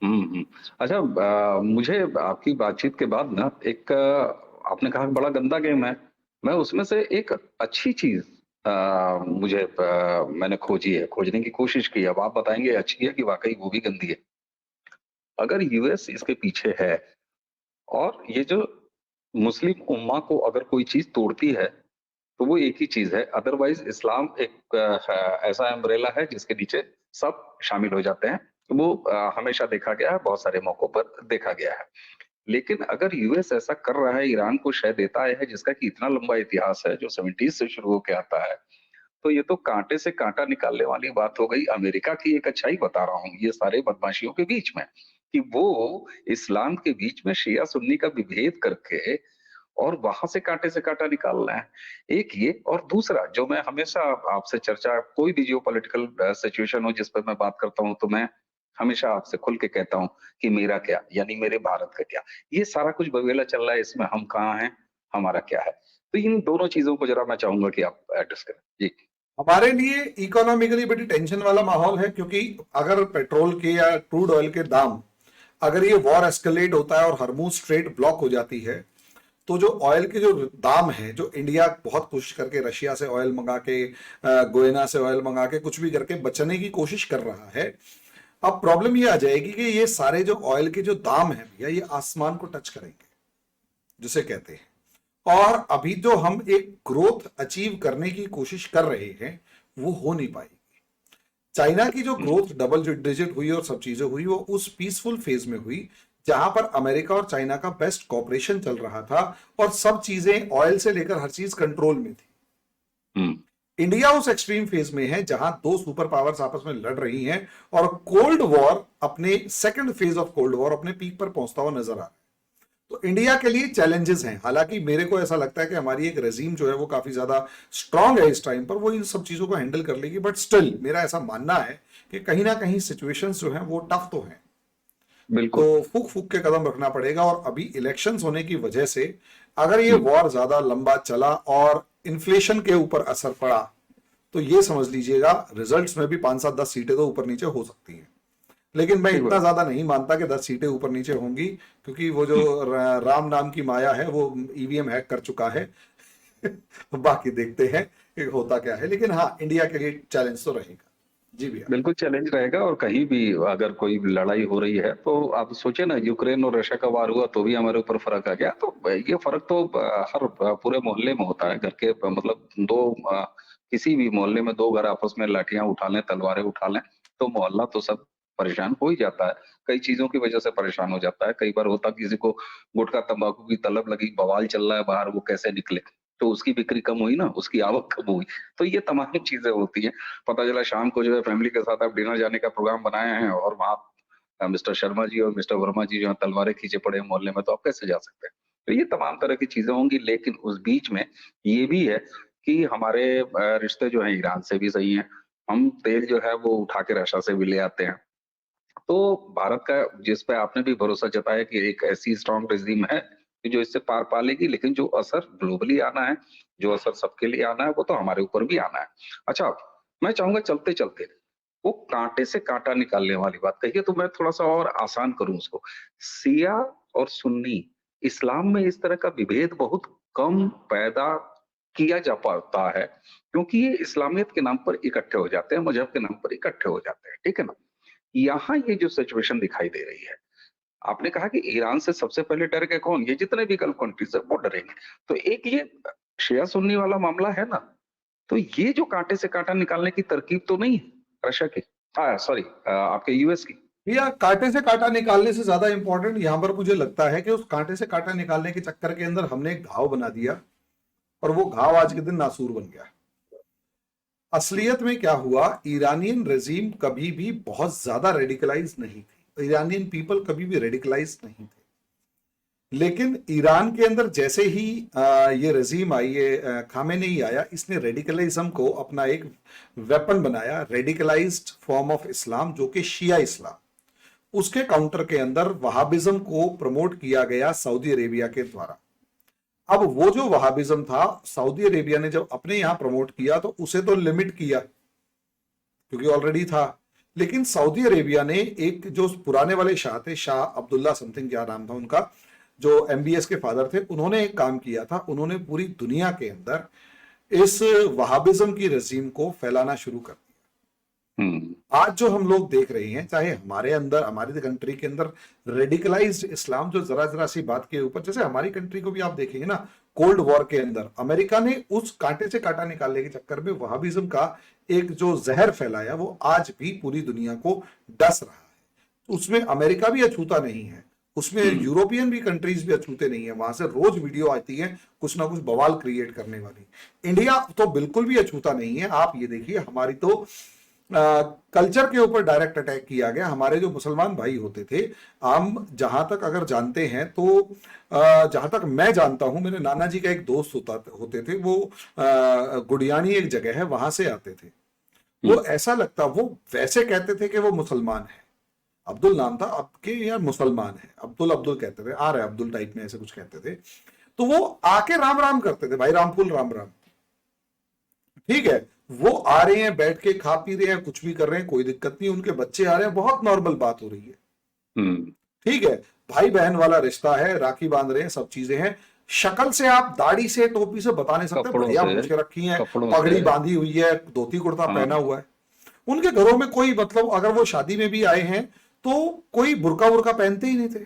हम्म। अच्छा मुझे आपकी बातचीत के बाद ना एक आपने कहा बड़ा गंदा गेम है, मैं उसमें से एक अच्छी चीज मुझे मैंने खोजी है, खोजने की कोशिश की है। अब आप बताएंगे अच्छी है कि वाकई वो भी गंदी है। अगर यूएस इसके पीछे है और ये जो मुस्लिम उम्मा को अगर कोई चीज तोड़ती है तो वो एक ही चीज है, अदरवाइज इस्लाम एक ऐसा अम्ब्रेला है जिसके नीचे सब शामिल हो जाते हैं। तो वो हमेशा देखा गया है, बहुत सारे मौकों पर देखा गया है। लेकिन अगर यूएस ऐसा कर रहा है, ईरान को शह देता है जिसका कि इतना लंबा इतिहास है जो 70 से शुरू होकर आता है, तो ये तो कांटे से कांटा निकालने वाली बात हो गई। अमेरिका की एक अच्छाई बता रहा हूँ ये सारे बदमाशियों के बीच में, कि वो इस्लाम के बीच में शिया सुन्नी का विभेद करके और वहां से कांटा निकालना है। एक ये, और दूसरा जो मैं हमेशा आपसे चर्चा, कोई भी जियो पॉलिटिकल सिचुएशन हो जिस पर मैं बात करता हूँ, तो मैं हमेशा आपसे खुल के कहता हूँ कि मेरा क्या, यानी मेरे भारत का क्या। ये सारा कुछ बवेला चल रहा है, इसमें हम कहाँ हैं, हमारा क्या है। तो इन दोनों चीजों को जरा मैं चाहूंगा कि आप एड्रेस करें जी। हमारे लिए इकोनॉमिकली बड़ी टेंशन वाला माहौल है, क्योंकि अगर पेट्रोल के या क्रूड ऑयल के दाम, अगर ये वॉर एस्केलेट होता है और हरमूज स्ट्रेट ब्लॉक हो जाती है, तो जो ऑयल के जो दाम है, जो इंडिया बहुत कोशिश करके रशिया से ऑयल मंगा के, गोयना से ऑयल मंगा के, कुछ भी करके बचने की कोशिश कर रहा है, अब प्रॉब्लम ये आ जाएगी कि ये सारे जो ऑयल के जो दाम है भैया, ये आसमान को टच करेंगे जिसे कहते हैं। और अभी जो हम एक ग्रोथ अचीव करने की कोशिश कर रहे हैं वो हो नहीं पाएगी। चाइना की जो ग्रोथ डबल डिजिट हुई और सब चीजें हुई, वो उस पीसफुल फेज में हुई जहां पर अमेरिका और चाइना का बेस्ट कॉपरेशन चल रहा था और सब चीजें ऑयल से लेकर हर चीज कंट्रोल में थी। हम्म। इंडिया उस एक्सट्रीम फेज में है जहां दो सुपर पावर्स आपस में लड़ रही हैं और कोल्ड वॉर अपने second phase of cold war अपने पीक पर पहुंचता हुआ नजर आ रहा है। तो इंडिया के लिए चैलेंजेस हैं। हालांकि मेरे को ऐसा लगता है कि हमारी एक रेजीम जो है वो काफी ज्यादा स्ट्रांग है इस टाइम पर, वो इन सब चीजों को हैंडल कर लेगी। बट स्टिल मेरा ऐसा मानना है कि कहीं ना कहीं सिचुएशंस जो हैं वो टफ तो हैं, बिल्कुल। तो फूक फूक के कदम रखना पड़ेगा। और अभी इलेक्शंस होने की वजह से अगर ये वॉर ज्यादा लंबा चला और इन्फ्लेशन के ऊपर असर पड़ा, तो ये समझ लीजिएगा रिजल्ट्स में भी 5-7-10 सीटें तो ऊपर नीचे हो सकती हैं। लेकिन मैं ठीक इतना बात। ज्यादा नहीं मानता कि 10 सीटें ऊपर नीचे होंगी, क्योंकि वो जो राम नाम की माया है वो ईवीएम हैक कर चुका है। बाकी देखते हैं कि होता क्या है। लेकिन हाँ, इंडिया के लिए चैलेंज तो रहेगा। जी भैया। बिल्कुल चैलेंज रहेगा, और कहीं भी अगर कोई लड़ाई हो रही है तो आप सोचिए ना, यूक्रेन और रशिया का वार हुआ तो भी हमारे ऊपर फर्क आ गया। तो ये फर्क तो हर पूरे मोहल्ले में होता है, घर के मतलब दो किसी भी मोहल्ले में दो घर आपस में लाठियां उठा लें, तलवारें उठा लें, तो मोहल्ला तो सब परेशान हो ही जाता है। कई चीजों की वजह से परेशान हो जाता है। कई बार होता किसी को गुटखा तंबाकू की तलब लगी, बवाल चल रहा है बाहर, वो कैसे निकले, तो उसकी बिक्री कम हुई ना, उसकी आवक कम हुई। तो ये तमाम चीजें होती हैं। पता चला शाम को जो है फैमिली के साथ आप डिनर जाने का प्रोग्राम बनाए हैं और वहां मिस्टर शर्मा जी और मिस्टर वर्मा जी जो है तलवारें खींचे पड़े हैं मोहल्ले में, तो आप कैसे जा सकते हैं। तो ये तमाम तरह की चीजें होंगी। लेकिन उस बीच में ये भी है कि हमारे रिश्ते जो है ईरान से भी सही हैं। हम तेल जो है वो उठा के रशिया से भी ले आते हैं। तो भारत का, जिस पे आपने भी भरोसा जताया कि एक ऐसी स्ट्रांग रेजिम है कि जो इससे पार पा लेगी, लेकिन जो असर ग्लोबली आना है, जो असर सबके लिए आना है, वो तो हमारे ऊपर भी आना है। अच्छा, मैं चाहूंगा चलते चलते वो कांटे से कांटा निकालने वाली बात कही है, तो मैं थोड़ा सा और आसान करूं उसको। शिया और सुन्नी, इस्लाम में इस तरह का विभेद बहुत कम पैदा किया जा पाता है, क्योंकि ये इस्लामियत के नाम पर इकट्ठे हो जाते हैं, मजहब के नाम पर इकट्ठे हो जाते हैं, ठीक है ना। यहाँ ये जो सिचुएशन दिखाई दे रही है, आपने कहा कि ईरान से सबसे पहले डर के कौन, ये जितने भी गल्फ कंट्रीज है वो डरेंगे। तो एक ये शिया सुन्नी वाला मामला है ना, तो ये जो कांटे से कांटा निकालने की तरकीब तो नहीं है रशिया की, सॉरी आपके यूएस की। भैया, कांटे से कांटा निकालने से ज्यादा इंपॉर्टेंट यहां पर मुझे लगता है कि उस कांटे से कांटा निकालने के चक्कर के अंदर हमने एक घाव बना दिया और वो घाव आज के दिन नासूर बन गया। असलियत में क्या हुआ, ईरानियन रेजिम कभी भी बहुत ज्यादा रेडिकलाइज नहीं थी, ईरानियन पीपल कभी भी रेडिकलाइज नहीं थे। लेकिन ईरान के अंदर जैसे ही ये रजीम आई, ये खामेनेई आया, इसने रेडिकलिज्म को अपना एक वेपन बनाया, रेडिकलाइज्ड फॉर्म ऑफ इस्लाम जो कि शिया इस्लाम। उसके काउंटर के अंदर वहाबिज्म को प्रमोट किया गया सऊदी अरेबिया के द्वारा। अब वो जो वहाबिज्म था, सऊदी अरेबिया ने जब अपने यहां प्रमोट किया तो उसे तो लिमिट किया क्योंकि ऑलरेडी था। लेकिन सऊदी अरेबिया ने एक जो पुराने वाले शाह थे, शाह अब्दुल्ला समथिंग क्या नाम था उनका, जो एमबीएस के फादर थे, उन्होंने एक काम किया था, उन्होंने पूरी दुनिया के अंदर इस वहाबिज्म की रजीम को फैलाना शुरू कर दिया। आज जो हम लोग देख रहे हैं, चाहे हमारे अंदर, हमारी कंट्री के अंदर रेडिकलाइज्ड इस्लाम जो जरा जरा सी बात के ऊपर, जैसे हमारी कंट्री को भी आप देखेंगे ना, कोल्ड वॉर के अंदर अमेरिका ने उस कांटे से कांटा निकालने के चक्कर में वहाबिज्म का एक जो जहर फैलाया, वो आज भी पूरी दुनिया को डस रहा है। उसमें अमेरिका भी अछूता नहीं है, उसमें यूरोपियन भी कंट्रीज भी अछूते नहीं है, वहां से रोज वीडियो आती है कुछ ना कुछ बवाल क्रिएट करने वाली। इंडिया तो बिल्कुल भी अछूता नहीं है। आप ये देखिए, हमारी तो कल्चर के ऊपर डायरेक्ट अटैक किया गया। हमारे जो मुसलमान भाई होते थे, हम जहां तक अगर जानते हैं तो जहां तक मैं जानता हूं, मेरे नाना जी का एक दोस्त होते थे, वो गुडियानी एक जगह है, वहां से आते थे। वो ऐसा लगता, वो वैसे कहते थे कि वो मुसलमान है, अब्दुल नाम था, आपके यार मुसलमान है, अब्दुल अब्दुल कहते थे, आ रहे अब्दुल टाइप में ऐसे कुछ कहते थे। तो वो आके राम राम करते थे, भाई रामफुल राम राम, ठीक है। वो आ रहे हैं, बैठ के खा पी रहे हैं, कुछ भी कर रहे हैं, कोई दिक्कत नहीं, उनके बच्चे आ रहे हैं, बहुत नॉर्मल बात हो रही है, ठीक है। भाई बहन वाला रिश्ता है, राखी बांध रहे हैं, सब चीजें हैं। शक्ल से आप दाढ़ी से टोपी से बता नहीं सकते, बढ़िया मूछ के रखी है, पगड़ी बांधी हुई है, धोती कुर्ता पहना हुआ है। उनके घरों में कोई मतलब, अगर वो शादी में भी आए हैं तो कोई बुरका वुरका पहनते ही नहीं थे।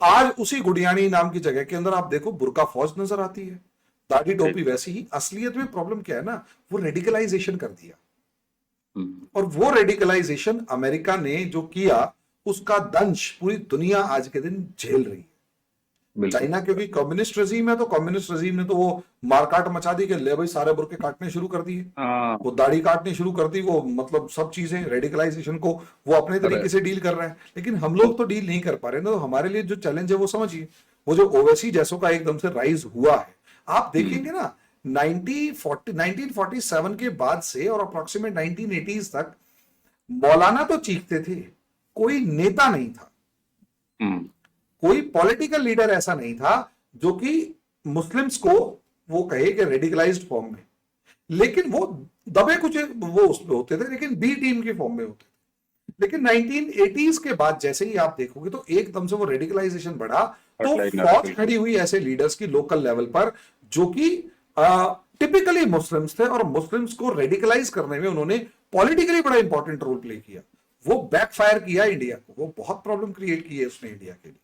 आज उसी गुडियानी नाम की जगह के अंदर आप देखो, बुरका फौज नजर आती है, दाढ़ी टोपी वैसी ही। असलियत में प्रॉब्लम क्या है ना, वो रेडिकलाइजेशन कर दिया। और वो रेडिकलाइजेशन अमेरिका ने जो किया, उसका दंश पूरी दुनिया आज के दिन झेल रही है। चाइना क्योंकि कम्युनिस्ट रजीम है, तो कम्युनिस्ट रजीम ने तो वो मारकाट मचा दी कि ले भाई सारे बुरके काटने शुरू कर दिए, वो दाढ़ी काटनी शुरू कर दी, वो मतलब सब चीजें, रेडिकलाइजेशन को वो अपने तरीके से डील कर रहे हैं। लेकिन हम लोग तो डील नहीं कर पा रहे ना। तो हमारे लिए जो चैलेंज है वो समझिए, वो जो ओवैसी जैसों का एकदम से राइज हुआ है, आप देखेंगे ना 1947 के बाद से और अप्रोक्सीमेट 1980s तक मौलाना तो चीखते थे, कोई नेता नहीं था, कोई पॉलिटिकल लीडर ऐसा नहीं था जो कि मुस्लिम्स को वो कहे कि रेडिकलाइज्ड फॉर्म में, लेकिन वो दबे कुछ वो उसमें होते थे, लेकिन बी टीम के फॉर्म में होते थे। लेकिन 1980s के बाद जैसे ही आप देखोगे तो एकदम से वो रेडिकलाइजेशन बढ़ा, तो फौज खड़ी हुई ऐसे लीडर्स की लोकल लेवल पर जो कि टिपिकली मुस्लिम्स थे, और मुस्लिम्स को रेडिकलाइज करने में उन्होंने पॉलिटिकली बड़ा इंपॉर्टेंट रोल प्ले किया। वो बैकफायर किया इंडिया को, वो बहुत प्रॉब्लम क्रिएट की है उसने इंडिया के लिए,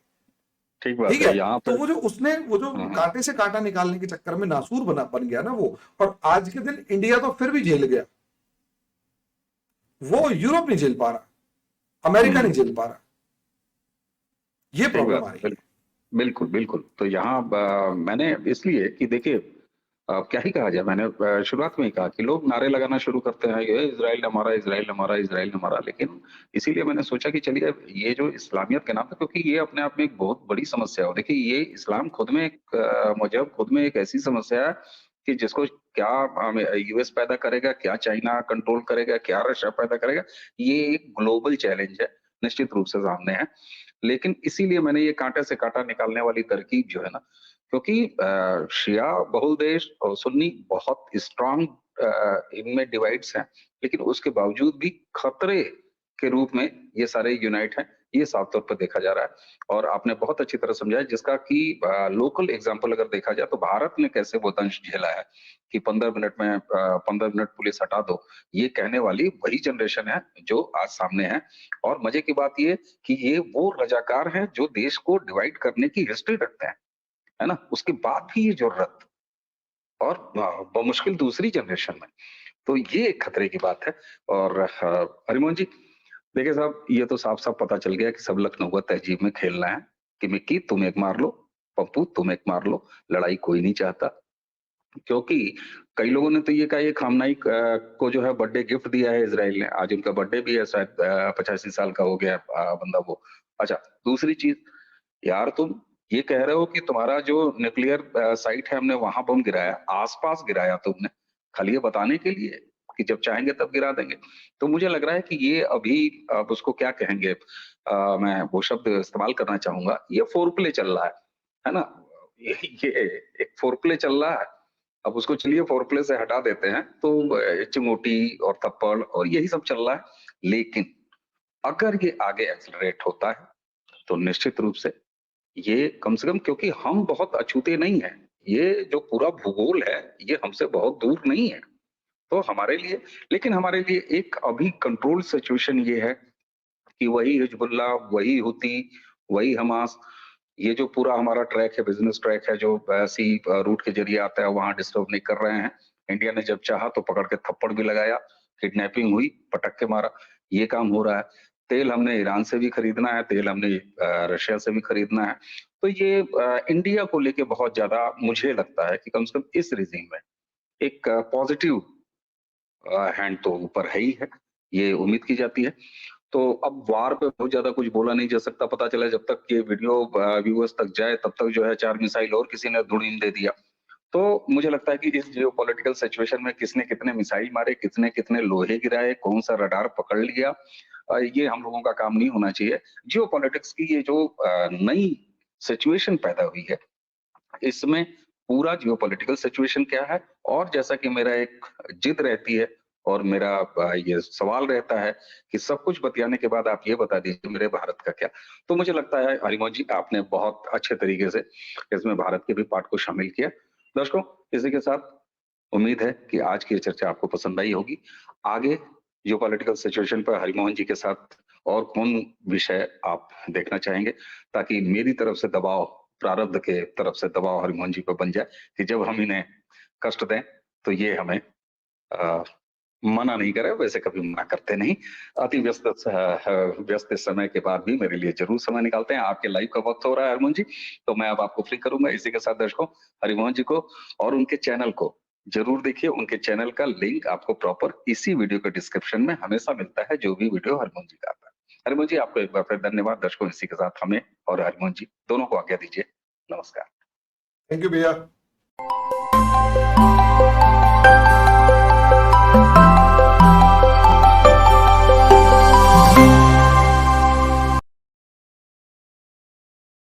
ठीक है। तो वो जो उसने वो जो कांटे से कांटा निकालने के चक्कर में नासूर बन गया ना वो, और आज के दिन इंडिया तो फिर भी झेल गया, वो यूरोप नहीं झेल पा रहा, अमेरिका नहीं झेल पा रहा, ये प्रॉब्लम आ रही है। बिल्कुल बिल्कुल। तो यहाँ मैंने इसलिए कि देखिए, क्या ही कहा जाए, मैंने शुरुआत में ही कहा कि लोग नारे लगाना शुरू करते हैं, ये इजराइल हमारा, इजराइल हमारा, इजराइल हमारा। लेकिन इसीलिए मैंने सोचा कि चलिए, ये जो इस्लामियत के नाम पे, क्योंकि ये अपने आप में एक बहुत बड़ी समस्या है। देखिए, ये इस्लाम खुद में एक मजहब खुद में एक ऐसी समस्या है कि जिसको क्या यूएस पैदा करेगा, क्या चाइना कंट्रोल करेगा, क्या रशिया पैदा करेगा, ये एक ग्लोबल चैलेंज है, निश्चित रूप से सामने है। लेकिन इसीलिए मैंने ये कांटे से कांटा निकालने वाली तरकीब जो है ना, क्योंकि शिया बहुल देश और सुन्नी बहुत स्ट्रांग इनमें डिवाइड्स हैं, लेकिन उसके बावजूद भी खतरे के रूप में ये सारे यूनाइट हैं, ये साफ तौर पर देखा जा रहा है। और आपने बहुत अच्छी तरह समझाया, जिसका कि लोकल एग्जांपल अगर देखा जाए तो भारत ने कैसे वो दंश झेला है कि 15 मिनट में 15 मिनट पुलिस हटा दो, ये कहने वाली वही जनरेशन है जो आज सामने है। और मजे की बात ये कि ये वो रजाकार हैं जो देश को डिवाइड करने की हिस्ट्री रखते हैं, है ना, उसके बाद भी ये जरूरत, और बमुश्किल दूसरी जनरेशन में। तो ये एक खतरे की बात है। और हरिमोहन जी, देखिए साहब, ये तो साफ साफ पता चल गया कि सब लखनऊ तहजीब में खेलना है कि मिक्की तुम एक मार लो, पप्पू तुम एक मार लो, लड़ाई कोई नहीं चाहता। क्योंकि कई लोगों ने तो ये कहा, ये खामनाई को जो है बर्थडे गिफ्ट दिया है इजराइल ने, आज उनका बर्थडे भी है, शायद 85 साल का हो गया बंदा वो। अच्छा, दूसरी चीज, यार तुम ये कह रहे हो कि तुम्हारा जो न्यूक्लियर साइट है हमने वहां बम गिराया, आसपास गिराया तुमने, खाली ये बताने के लिए कि जब चाहेंगे तब गिरा देंगे। तो मुझे लग रहा है कि ये अभी अब उसको क्या कहेंगे, मैं वो शब्द इस्तेमाल करना चाहूंगा, ये फोरप्ले चल रहा है ना, ये एक फोरप्ले चल रहा है। अब उसको चलिए फोरप्ले से हटा देते हैं, तो चिंगोटी और थप्पड़ और यही सब चल रहा है। लेकिन अगर ये आगे एक्सलरेट होता है तो निश्चित रूप से ये कम से कम, क्योंकि हम बहुत अछूते नहीं है, ये जो पूरा भूगोल है ये हमसे बहुत दूर नहीं है, तो हमारे लिए, लेकिन हमारे लिए एक अभी कंट्रोल सिचुएशन ये है कि वही हिजबुल्लाह, वही हुती, वही हमास, ये जो पूरा हमारा ट्रैक है, बिजनेस ट्रैक है, जो सी रूट के जरिए आता है, वहां डिस्टर्ब नहीं कर रहे हैं। इंडिया ने जब चाहा तो पकड़ के थप्पड़ भी लगाया, किडनैपिंग हुई, पटक के मारा, ये काम हो रहा है। तेल हमने ईरान से भी खरीदना है, तेल हमने रशिया से भी खरीदना है। तो ये इंडिया को लेके बहुत ज्यादा मुझे लगता है कि कम से कम इस रिजीम में एक पॉजिटिव हैंड तो ऊपर है ही है, ये उम्मीद की जाती है। तो अब वार पे बहुत ज्यादा कुछ बोला नहीं जा सकता, पता चला जब तक ये वीडियो व्यूअर्स तक जाए तब तक जो है 4 मिसाइल और किसी ने धुड़ीम दे दिया। तो मुझे लगता है कि इस जियोपॉलिटिकल सिचुएशन में किसने कितने मिसाइल मारे, कितने कितने लोहे गिराए, कौन सा रडार पकड़ लिया, ये हम लोगों का काम नहीं होना चाहिए। जियोपॉलिटिक्स की ये जो नई सिचुएशन पैदा हुई है, इसमें पूरा जियोपॉलिटिकल सिचुएशन क्या है, और जैसा कि मेरा एक जिद रहती है और मेरा ये सवाल रहता है कि सब कुछ बतियाने के बाद आप ये बता दीजिए मेरे भारत का क्या। तो मुझे लगता है हरिमोहन जी आपने बहुत अच्छे तरीके से इसमें भारत के भी पार्ट को शामिल किया। दर्शकों, इसी के साथ उम्मीद है कि आज की ये चर्चा आपको पसंद आई होगी। आगे जियोपॉलिटिकल सिचुएशन पर हरिमोहन जी के साथ और कौन विषय आप देखना चाहेंगे, ताकि मेरी तरफ से दबाव, प्रारब्ध के तरफ से दबाव हरिमोहन जी पर बन जाए कि जब हम इन्हें कष्ट दें तो ये हमें अ, मना नहीं करे, वैसे कभी मना करते नहीं। अति व्यस्त इस समय के बाद भी मेरे लिए जरूर समय निकालते हैं। आपके लाइव का वक्त हो रहा है हरिमोहन जी, तो मैं अब आपको फ्री करूंगा। इसी के साथ दर्शकों, हरिमोहन जी को और उनके चैनल को जरूर देखिए। उनके चैनल का लिंक आपको प्रॉपर इसी वीडियो के डिस्क्रिप्शन में हमेशा मिलता है, जो भी वीडियो हरिमोहन जी का आता है। हरिमोहन जी, आपको एक बार फिर धन्यवाद। दर्शकों, इसी के साथ हमें और हरिमोहन जी दोनों को आज्ञा दीजिए। नमस्कार। थैंक यू भैया।